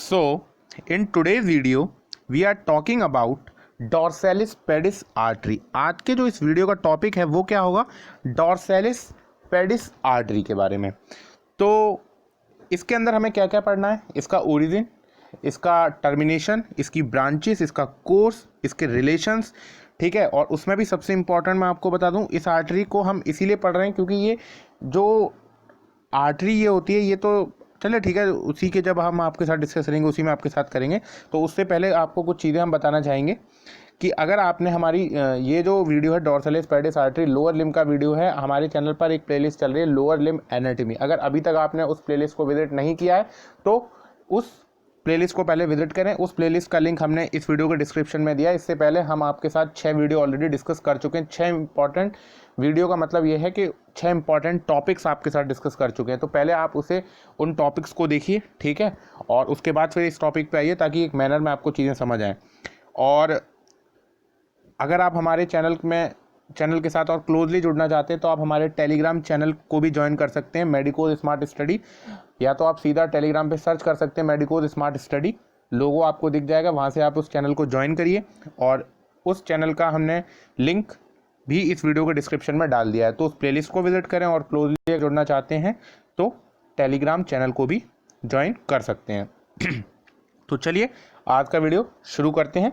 So, in today's video, we are talking about dorsalis pedis artery. आज के जो इस वीडियो का टॉपिक है वो क्या होगा, डॉर्सैलिस पेडिस आर्टरी के बारे में। तो इसके अंदर हमें क्या क्या पढ़ना है, इसका ओरिजिन, इसका टर्मिनेशन, इसकी ब्रांचेस, इसका कोर्स, इसके रिलेशंस, ठीक है। और उसमें भी सबसे इंपॉर्टेंट मैं आपको बता दूं, इस आर्टरी को हम इसीलिए पढ़ रहे हैं क्योंकि ये जो आर्टरी ये होती है, ये तो चलिए ठीक है, उसी के जब हम आपके साथ डिस्कस करेंगे उसी में आपके साथ करेंगे। तो उससे पहले आपको कुछ चीज़ें हम बताना चाहेंगे कि अगर आपने हमारी ये जो वीडियो है dorsalis pedis artery lower limb का वीडियो है, हमारे चैनल पर एक प्लेलिस्ट चल रही है लोअर लिम्ब एनाटॉमी। अगर अभी तक आपने उस प्लेलिस्ट को विजिट नहीं किया है तो उस प्लेलिस्ट को पहले विजिट करें। उस प्लेलिस्ट का लिंक हमने इस वीडियो के डिस्क्रिप्शन में दिया है। इससे पहले हम आपके साथ 6 वीडियो ऑलरेडी डिस्कस कर चुके हैं। 6 इंपॉर्टेंट वीडियो का मतलब ये है कि 6 इंपॉर्टेंट टॉपिक्स आपके साथ डिस्कस कर चुके हैं। तो पहले आप उन टॉपिक्स को देखिए, ठीक है, और उसके बाद फिर इस टॉपिक पे आइए ताकि एक मैनर में आपको चीज़ें समझ आएँ। और अगर आप हमारे चैनल के साथ और क्लोजली जुड़ना चाहते हैं तो आप हमारे टेलीग्राम चैनल को भी ज्वाइन कर सकते हैं, मेडिकोज स्मार्ट स्टडी। या तो आप सीधा टेलीग्राम पे सर्च कर सकते हैं मेडिकोज स्मार्ट स्टडी, लोगो आपको दिख जाएगा, वहाँ से आप उस चैनल को ज्वाइन करिए। और उस चैनल का हमने लिंक भी इस वीडियो के डिस्क्रिप्शन में डाल दिया है। तो उस प्लेलिस्ट को विजिट करें और क्लोजली जुड़ना चाहते हैं तो टेलीग्राम चैनल को भी ज्वाइन कर सकते हैं। तो चलिए आज का वीडियो शुरू करते हैं,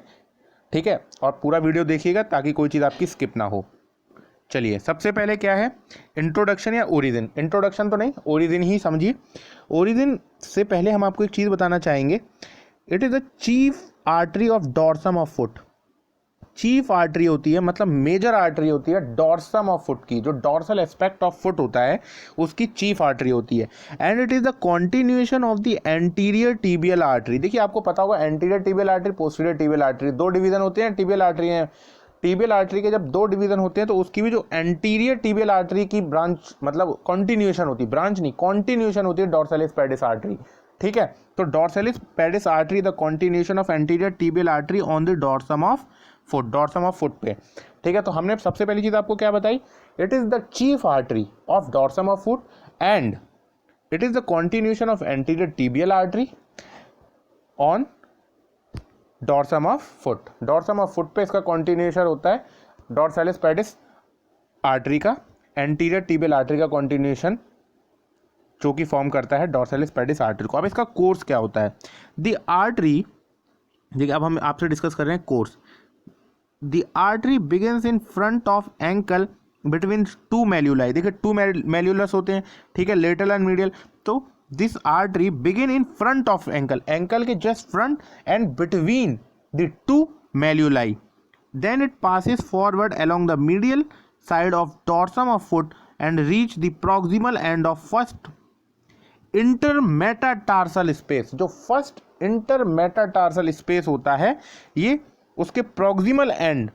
ठीक है, और पूरा वीडियो देखिएगा ताकि कोई चीज़ आपकी स्किप ना हो। चलिए सबसे पहले क्या है, इंट्रोडक्शन या ओरिजिन। इंट्रोडक्शन तो नहीं, ओरिजिन ही समझिए। ओरिजिन से पहले हम आपको एक चीज़ बताना चाहेंगे, it is the chief artery of dorsum of foot. Chief artery होती है, मतलब मेजर आर्टरी होती है डॉर्सम ऑफ फुट की, जो डॉर्सल एस्पेक्ट ऑफ फुट होता है उसकी चीफ आर्टरी होती है। And it is the continuation of the anterior tibial artery. देखिए आपको पता होगा anterior tibial artery, posterior tibial artery, दो डिवीजन होते हैं टीबियल आर्टरी हैं। टीबियल आर्टरी के जब दो डिवीजन होते हैं तो उसकी भी जो एंटीरियर टीबियल आर्टरी की ब्रांच, मतलब कॉन्टिन्यूएशन होती है, ब्रांच नहीं कॉन्टिन्यूएशन होती है डॉर्सैलिस पेडिस आर्टरी, ठीक है। तो dorsalis pedis artery the continuation of anterior tibial artery on the dorsum of foot, dorsum of foot पे, ठीक है। तो हमने सबसे पहली चीज आपको क्या बताई, it is the chief artery of dorsum of foot and it is the continuation of anterior tibial artery on dorsum of foot. Dorsum of foot पे इसका कॉन्टिन्यूएशन होता है डॉर्सैलिस पेडिस आर्टरी का, एंटीरियर टीबियल आर्टरी का continuation जो कि form करता है डॉर्सैलिस पेडिस आर्टरी को। अब इसका कोर्स क्या होता है, द आर्टरी, देखिए अब हम आपसे डिस्कस कर रहे हैं course. The artery begins in front of ankle between two malleoli। देखिए टू malleolus होते हैं, ठीक है, lateral and medial। तो this artery begin in front of ankle, ankle के just front and between the two malleoli। Then it passes forward along the medial side of dorsum of foot and reach the proximal end of first intermetatarsal space। जो first intermetatarsal space होता है ये उसके proximal end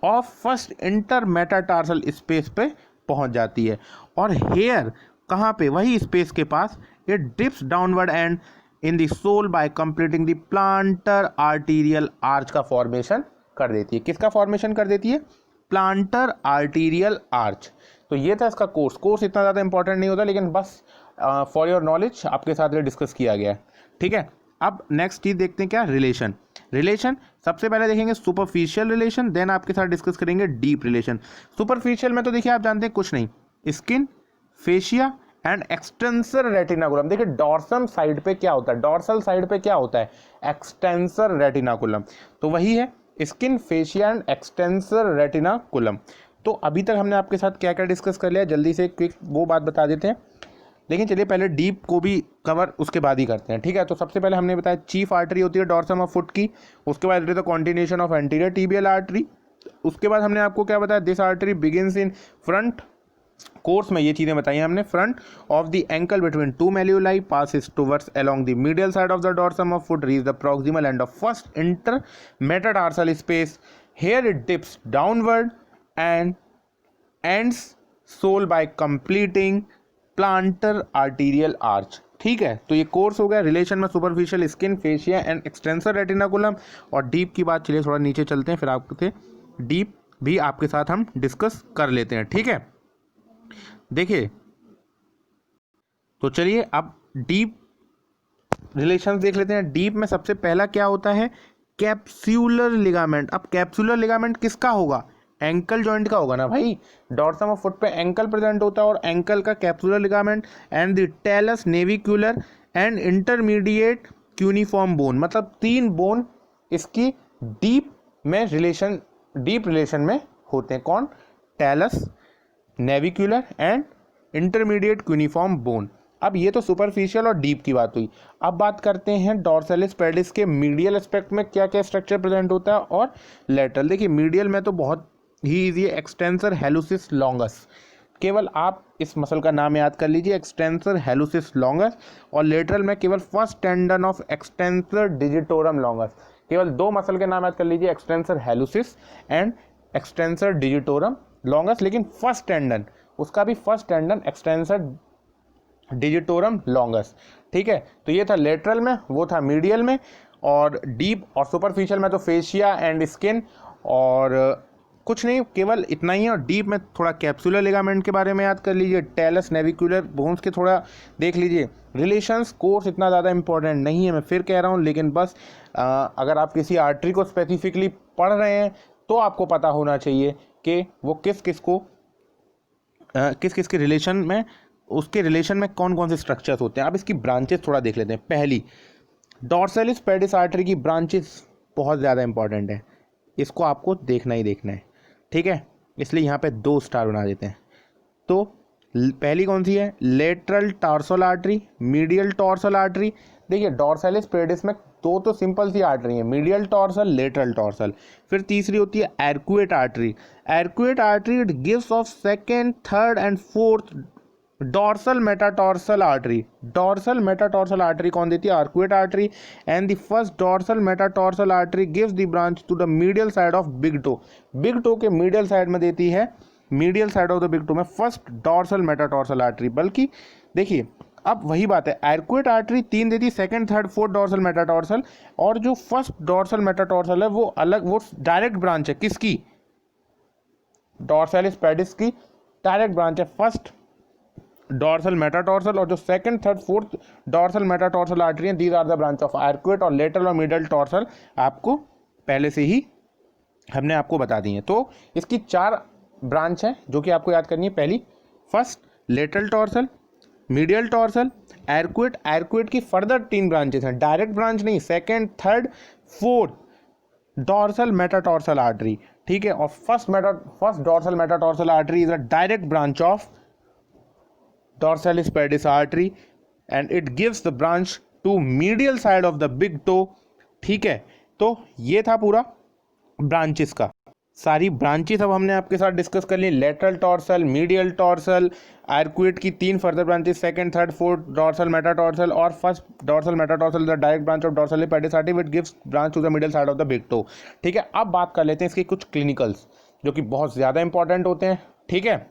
of first intermetatarsal space पे पहुंच जाती है। और हेयर कहाँ पे, वही स्पेस के पास, it dips downward and in the sole by completing the plantar arterial arch का फॉर्मेशन कर देती है। किसका फॉर्मेशन कर देती है, प्लांटर आर्टीरियल आर्च। तो ये था इसका कोर्स। कोर्स इतना ज़्यादा इंपॉर्टेंट नहीं होता, लेकिन बस फॉर योर नॉलेज आपके साथ ये डिस्कस किया गया है, ठीक है। अब नेक्स्ट चीज देखते हैं क्या, रिलेशन। रिलेशन सबसे पहले देखेंगे सुपरफिशियल रिलेशन, देन आपके साथ डिस्कस करेंगे डीप रिलेशन। सुपरफिशियल में तो देखिए आप जानते हैं कुछ नहीं, skin, fascia and extensor retinaculum. देखिए डॉर्सम साइड पे क्या होता है, डॉर्सल साइड पे क्या होता है, एक्सटेंसर रेटिनाकुलम। तो वही है skin, fascia and extensor retinaculum. तो अभी तक हमने आपके साथ क्या क्या डिस्कस कर लिया, जल्दी से क्विक वो बात बता देते हैं। लेकिन चलिए पहले डीप को भी कवर उसके बाद ही करते हैं, ठीक है। तो सबसे पहले हमने बताया चीफ आर्टरी होती है डॉर्सम ऑफ फुट की, उसके बाद it is the continuation of anterior tibial artery. उसके बाद हमने आपको क्या बताया, this artery begins in front, course में ये चीज़ें बताई हमने, front of the ankle between two malleoli, passes towards along the medial side of the dorsum of foot, reach the proximal end of first intermetatarsal space, here it dips downward and ends sole by completing planter arterial arch, ठीक है। तो ये course हो गया। Relation में superficial, skin, fascia and extensor retinaculum. और deep की बात, चलिए थोड़ा नीचे चलते हैं, फिर आपके डीप भी आपके साथ हम डिस्कस कर लेते हैं, ठीक है। देखिए तो चलिए अब डीप रिलेशंस देख लेते हैं। डीप में सबसे पहला क्या होता है, कैप्सूलर लिगामेंट। अब कैप्सूलर लिगामेंट किसका होगा, एंकल जॉइंट का होगा ना भाई। डॉर्सम ऑफ फुट पे एंकल प्रेजेंट होता है और एंकल का capsular ligament. And the talus navicular and intermediate cuneiform bone, मतलब 3 बोन इसकी डीप रिलेशन में होते हैं। कौन, talus, navicular and intermediate cuneiform bone. अब ये तो सुपरफिशियल और डीप की बात हुई। अब बात करते हैं डॉर्सैलिस पेडिस के मीडियल एस्पेक्ट में क्या क्या स्ट्रक्चर प्रेजेंट होता है और लेटरल। देखिए मीडियल में तो बहुत ही इजी है, एक्सटेंसर हेलुसिस लॉन्गस। केवल आप इस मसल का नाम याद कर लीजिए, एक्सटेंसर हेलुसिस लॉन्गस। और लेटरल में केवल first tendon of extensor digitorum longus. केवल 2 मसल के नाम याद कर लीजिए, extensor hallucis and extensor digitorum longus. लेकिन फर्स्ट टेंडन, उसका भी first tendon extensor digitorum longus. ठीक है, तो ये था लेटरल में, वो था मीडियल में। और डीप और सुपरफिशियल में तो फेशिया एंड स्किन और कुछ नहीं, केवल इतना ही है। और डीप में थोड़ा कैप्सुलर लिगामेंट के बारे में याद कर लीजिए, टेलस नेविक्यूलर बोन्स के थोड़ा देख लीजिए। रिलेशंस कोर्स इतना ज़्यादा इंपॉर्टेंट नहीं है, मैं फिर कह रहा हूँ, लेकिन बस अगर आप किसी आर्टरी को स्पेसिफिकली पढ़ रहे हैं तो आपको पता होना चाहिए कि वो किस किस के रिलेशन में, उसके रिलेशन में कौन कौन से स्ट्रक्चर्स होते हैं। अब इसकी ब्रांचेस थोड़ा देख लेते हैं। पहली, डॉर्सैलिस पेडिस आर्टरी की ब्रांचेस बहुत ज़्यादा इंपॉर्टेंट है, इसको आपको देखना ही देखना है। ठीक है, इसलिए यहाँ पे 2 स्टार बना देते हैं। तो पहली कौन सी है, lateral tarsal artery, medial tarsal artery. देखिए डॉर्सैलिस पेडिस में 2 तो सिंपल सी आर्टरी है, मीडियल टॉर्सल, लेटरल टॉर्सल। फिर तीसरी होती है arcuate artery. Arcuate artery it gives off second, third and fourth dorsal metatarsal artery. Dorsal metatarsal artery कौन देती है, arcuate artery. And the first dorsal metatarsal artery gives the branch to the medial side of big toe. Big toe के medial side में देती है, medial side of the big to में first dorsal metatarsal artery. बल्कि देखिए अब वही बात है, एर्कुएट आर्टरी 3 देती है, second, third, fourth dorsal metatarsal. और जो फर्स्ट डॉर्सल मेटाटॉर्सल है वो अलग, वो डायरेक्ट ब्रांच है किसकी, डॉर्सैलिस पेडिस की डायरेक्ट ब्रांच है, फर्स्ट डॉर्सल मेटाटॉर्सल। और जो second, third, fourth dorsal metatarsal artery हैं, these are the branch of arcuate. और लेटरल और मिडल टॉर्सल आपको पहले से ही हमने आपको बता दी है। तो इसकी 4 ब्रांच है जो कि आपको याद करनी है। पहली, first lateral tarsal, medial tarsal, arcuate. Arcuate की फर्दर 3 ब्रांचेस हैं, डायरेक्ट ब्रांच नहीं, second, third, fourth dorsal metatarsal artery. ठीक है, और first dorsal metatarsal artery is a direct branch of dorsalis pedis artery and it gives the branch to medial side of the big toe. ठीक है, तो ये था पूरा ब्रांचेस का। सारी ब्रांचेस अब हमने आपके साथ डिस्कस कर ली, lateral tarsal, medial tarsal, arcuate की 3 further branches, second, third, fourth dorsal metatarsal और first dorsal metatarsal the direct branch of dorsalis pedis artery which gives branch to the middle side of the big toe. ठीक है, अब बात कर लेते हैं इसके कुछ क्लिनिकल्स जो कि बहुत ज़्यादा इंपॉर्टेंट होते हैं। ठीक है,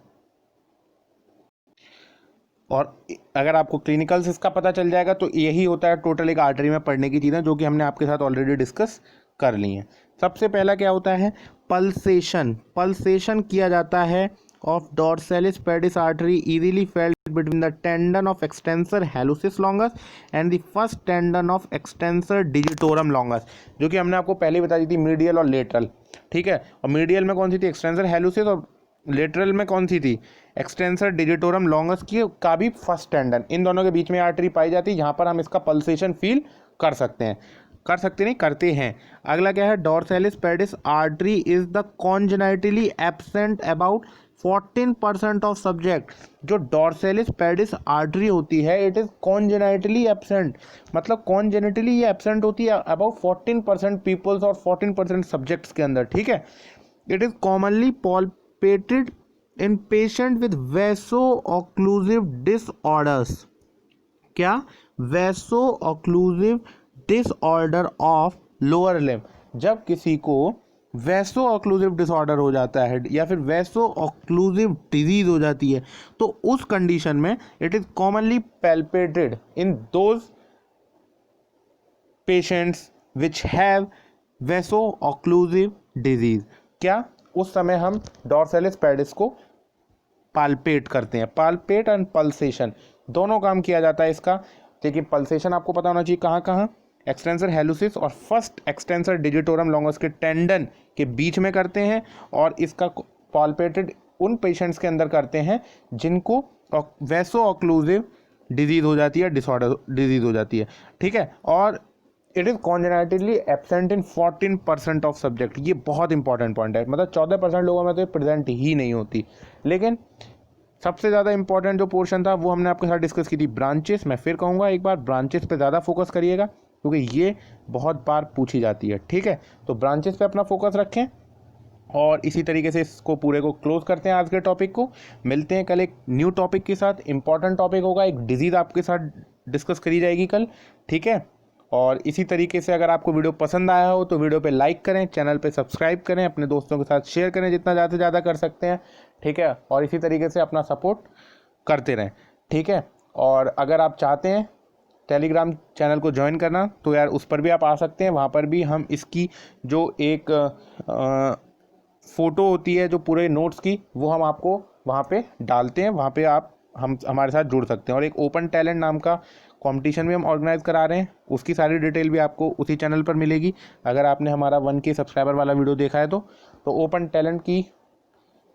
और अगर आपको क्लिनिकल्स इसका पता चल जाएगा तो यही होता है टोटल एक आर्टरी में पढ़ने की चीज़ें जो कि हमने आपके साथ ऑलरेडी डिस्कस कर ली हैं। सबसे पहला क्या होता है, पल्सेशन। पल्सेशन किया जाता है of dorsalis pedis artery easily felt between the tendon of extensor hallucis longus and the first tendon of extensor digitorum longus, जो कि हमने आपको पहले बता दी थी, मीडियल और लेटरल। ठीक है, और मीडियल में कौन सी थी, एक्सटेंसर हेलुसिस, और लेटरल में कौन सी थी, एक्सटेंसर डिजिटोरम लॉन्गस की का भी फर्स्ट टेंडन। इन दोनों के बीच में आर्टरी पाई जाती है, यहाँ पर हम इसका पल्सेशन फील कर सकते हैं, कर सकते नहीं, करते हैं। अगला क्या है, dorsalis pedis artery is the congenitally absent about 14% of subject. जो डॉर्सैलिस पेडिस आर्टरी होती है इट इज कॉन्जेनाइटली एब्सेंट, मतलब कॉन्जेनिटली ये एब्सेंट होती है अबाउट 14% पीपल्स और 14% सब्जेक्ट्स के अंदर। ठीक है, it is commonly palpated in patient with vaso-occlusive disorders। क्या, vaso-occlusive disorder of lower limb। जब किसी को वैसो ऑक्लूसिव डिसऑर्डर हो जाता है या फिर वैसो ऑक्लूसिव डिजीज हो जाती है तो उस कंडीशन में it is commonly palpated in those patients which have vaso occlusive disease. क्या, उस समय हम डॉर्सैलिस पेडिस को पाल्पेट करते हैं। पाल्पेट एंड पल्सेशन दोनों काम किया जाता है इसका। देखिए पल्सेशन आपको पता होना चाहिए कहाँ कहाँ, एक्सटेंसर हेलुसिस और फर्स्ट एक्सटेंसर डिजिटोरम लॉन्गस के टेंडन के बीच में करते हैं, और इसका पॉल्पेटेड उन पेशेंट्स के अंदर करते हैं जिनको वैसो ऑक्लूसिव डिजीज़ हो जाती है, डिसऑर्डर डिजीज़ हो जाती है, ठीक है। और it is congenitally absent in 14% of subject. ये बहुत इंपॉर्टेंट पॉइंट है, मतलब 14% लोगों में तो प्रेजेंट ही नहीं होती। लेकिन सबसे ज़्यादा इंपॉर्टेंट जो पोर्शन था वो हमने आपके साथ डिस्कस की थी ब्रांचेस। मैं फिर कहूँगा एक बार, ब्रांचेस पे ज़्यादा फोकस करिएगा क्योंकि ये बहुत बार पूछी जाती है, ठीक है। तो ब्रांचेस पे अपना फोकस रखें, और इसी तरीके से इसको पूरे को क्लोज करते हैं आज के टॉपिक को। मिलते हैं कल एक न्यू टॉपिक के साथ। इंपॉर्टेंट टॉपिक होगा, एक डिजीज़ आपके साथ डिस्कस करी जाएगी कल, ठीक है। और इसी तरीके से अगर आपको वीडियो पसंद आया हो तो वीडियो पे लाइक करें, चैनल पे सब्सक्राइब करें, अपने दोस्तों के साथ शेयर करें जितना ज़्यादा से ज़्यादा कर सकते हैं, ठीक है। और इसी तरीके से अपना सपोर्ट करते रहें, ठीक है। और अगर आप चाहते हैं टेलीग्राम चैनल को ज्वाइन करना तो यार उस पर भी आप आ सकते हैं। वहाँ पर भी हम इसकी जो एक फ़ोटो होती है जो पूरे नोट्स की, वो हम आपको वहाँ पे डालते हैं, वहाँ पे आप हमारे साथ जुड़ सकते हैं। और एक ओपन टैलेंट नाम का कंपटीशन भी हम ऑर्गेनाइज करा रहे हैं, उसकी सारी डिटेल भी आपको उसी चैनल पर मिलेगी। अगर आपने हमारा 1K सब्सक्राइबर वाला वीडियो देखा है तो ओपन टैलेंट की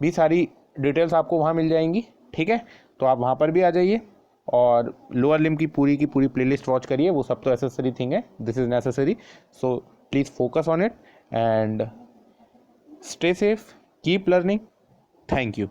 भी सारी डिटेल्स आपको वहाँ मिल जाएंगी, ठीक है। तो आप वहाँ पर भी आ जाइए और लोअर लिम्ब की पूरी प्लेलिस्ट वॉच करिए, वो सब तो एसेसरी थिंग है, this is necessary, so please focus on it and stay safe, keep learning. Thank you.